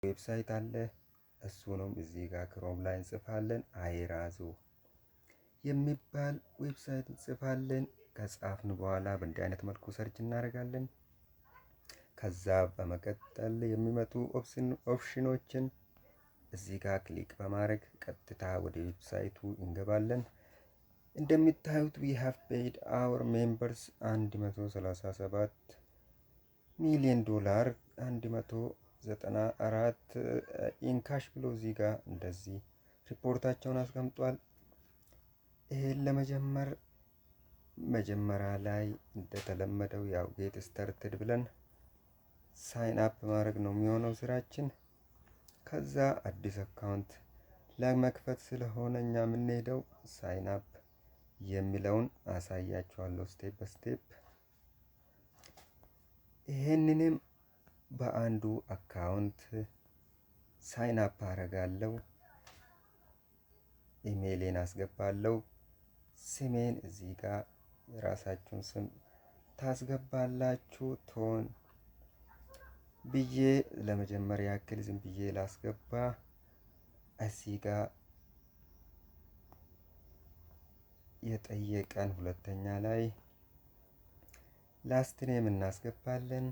ዌብሳይት አለ። እሱንም እዚህ ጋር ክሮም ላይ እንጽፋለን። አይራዞ የሚባል ዌብሳይት እንጽፋለን። ከጻፍን በኋላ በእንዲህ አይነት መልኩ ሰርች እናደርጋለን። ከዛ በመቀጠል የሚመጡ ኦፕሽኖችን እዚህ ጋር ክሊክ በማድረግ ቀጥታ ወደ ዌብሳይቱ እንገባለን። እንደምታዩት we have paid our members 137 ሚሊዮን ዶላር 194 ኢንካሽ ብሎ እዚህ ጋር እንደዚህ ሪፖርታቸውን አስቀምጧል። ይሄን ለመጀመር መጀመሪያ ላይ እንደተለመደው ያው ጌት ስታርትድ ብለን ሳይን አፕ ማድረግ ነው የሚሆነው ስራችን። ከዛ አዲስ አካውንት ለመክፈት ስለሆነ እኛ የምንሄደው ሳይን አፕ የሚለውን አሳያችኋለሁ ስቴፕ በስቴፕ። ይሄንንም በአንዱ አካውንት ሳይን አፕ አደርጋለሁ። ኢሜይሌን አስገባለሁ። ስሜን እዚህ ጋር የራሳችሁን ስም ታስገባላችሁ። ቶን ብዬ ለመጀመሪያ ያክል ዝም ብዬ ላስገባ። እዚህ ጋር የጠየቀን ሁለተኛ ላይ ላስት ኔም እናስገባለን።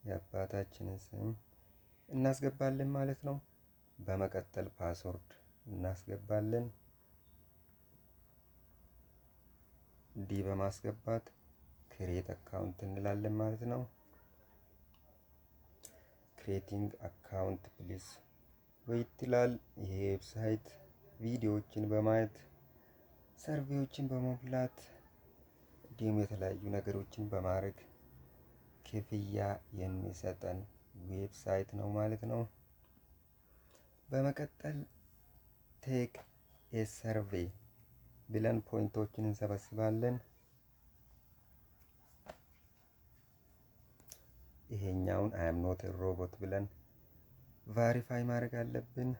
የአባታችንን ስም እናስገባለን ማለት ነው። በመቀጠል ፓስወርድ እናስገባለን። ዲ በማስገባት ክሬት አካውንት እንላለን ማለት ነው። ክሬቲንግ አካውንት ፕሊዝ ዌይት ይላል። ይሄ ዌብሳይት ቪዲዮዎችን በማየት ሰርቬዎችን በመሙላት እንዲሁም የተለያዩ ነገሮችን በማድረግ ክፍያ የሚሰጠን ዌብሳይት ነው ማለት ነው። በመቀጠል ቴክ ኤ ሰርቬይ ብለን ፖይንቶችን እንሰበስባለን። ይሄኛውን አይ አም ኖት ሮቦት ብለን ቫሪፋይ ማድረግ አለብን።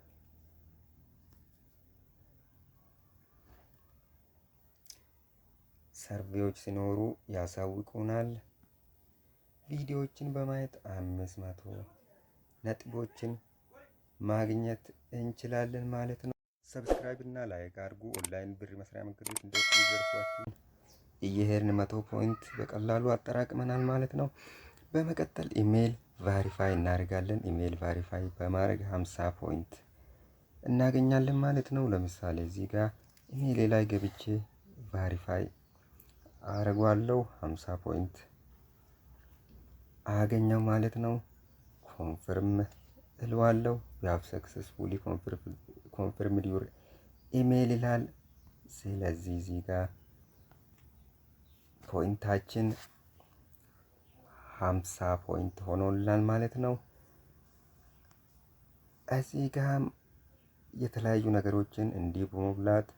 ሰርቬዎች ሲኖሩ ያሳውቁናል። ቪዲዮዎችን በማየት 500 ነጥቦችን ማግኘት እንችላለን ማለት ነው። ሰብስክራይብ እና ላይክ አድርጉ። ኦንላይን ብር መስሪያ መንገዶች እንደዚህ ይደርሷችሁ። እየሄድን 100 ፖይንት በቀላሉ አጠራቅመናል ማለት ነው። በመቀጠል ኢሜል ቫሪፋይ እናደርጋለን። ኢሜል ቫሪፋይ በማድረግ 50 ፖይንት እናገኛለን ማለት ነው። ለምሳሌ እዚህ ጋር ኢሜል ላይ ገብቼ ቫሪፋይ አረጋለሁ 50 ፖይንት አገኘው ማለት ነው። ኮንፈርም እለዋለሁ። you have successfully confirmed your email ይላል። ስለዚህ እዚህ ጋር ፖይንታችን 50 ፖይንት ሆኖልናል ማለት ነው። እዚህ ጋር የተለያዩ ነገሮችን እንዲህ በመሙላት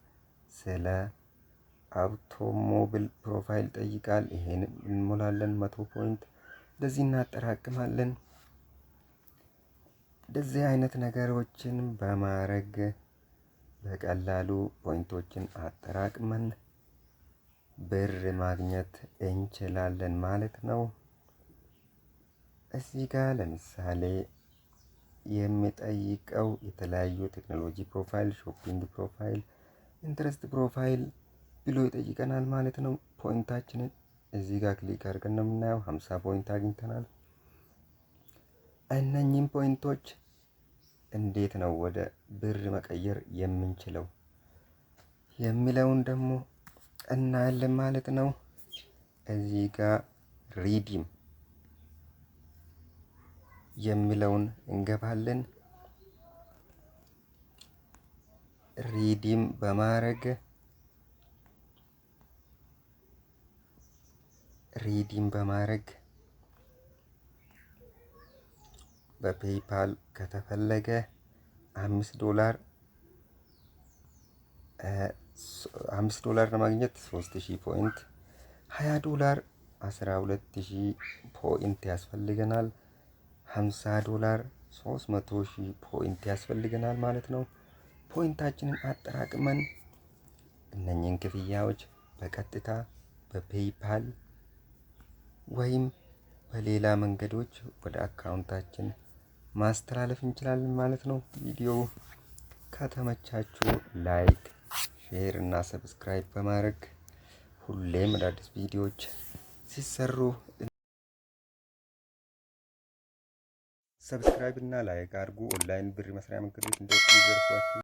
ስለ አውቶሞቢል ፕሮፋይል ጠይቃል። ይሄን እንሞላለን። 100 ፖይንት እንደዚህ እናጠራቅማለን። እንደዚህ አይነት ነገሮችን በማድረግ በቀላሉ ፖይንቶችን አጠራቅመን ብር ማግኘት እንችላለን ማለት ነው። እዚህ ጋር ለምሳሌ የሚጠይቀው የተለያዩ ቴክኖሎጂ ፕሮፋይል፣ ሾፒንግ ፕሮፋይል፣ ኢንትረስት ፕሮፋይል ብሎ ይጠይቀናል ማለት ነው። ፖይንታችንን እዚህ ጋር ክሊክ አድርገን ነው የምናየው። 50 ፖይንት አግኝተናል። እነኚህን ፖይንቶች እንዴት ነው ወደ ብር መቀየር የምንችለው የሚለውን ደግሞ እናያለን ማለት ነው። እዚህ ጋር ሪዲም የሚለውን እንገባለን። ሪዲም በማድረግ በፔይፓል ከተፈለገ $5 ለማግኘት 3000 ፖይንት፣ $20 12000 ፖይንት ያስፈልገናል። $50 300,000 ፖይንት ያስፈልገናል ማለት ነው። ፖይንታችንን አጠራቅመን እነኚህን ክፍያዎች በቀጥታ በፔይፓል ወይም በሌላ መንገዶች ወደ አካውንታችን ማስተላለፍ እንችላለን ማለት ነው። ቪዲዮ ከተመቻችሁ ላይክ፣ ሼር እና ሰብስክራይብ በማድረግ ሁሌም አዳዲስ ቪዲዮዎች ሲሰሩ ሰብስክራይብ እና ላይክ አድርጉ። ኦንላይን ብር መስሪያ መንገዶች እንደዚህ ይደርሷችሁ።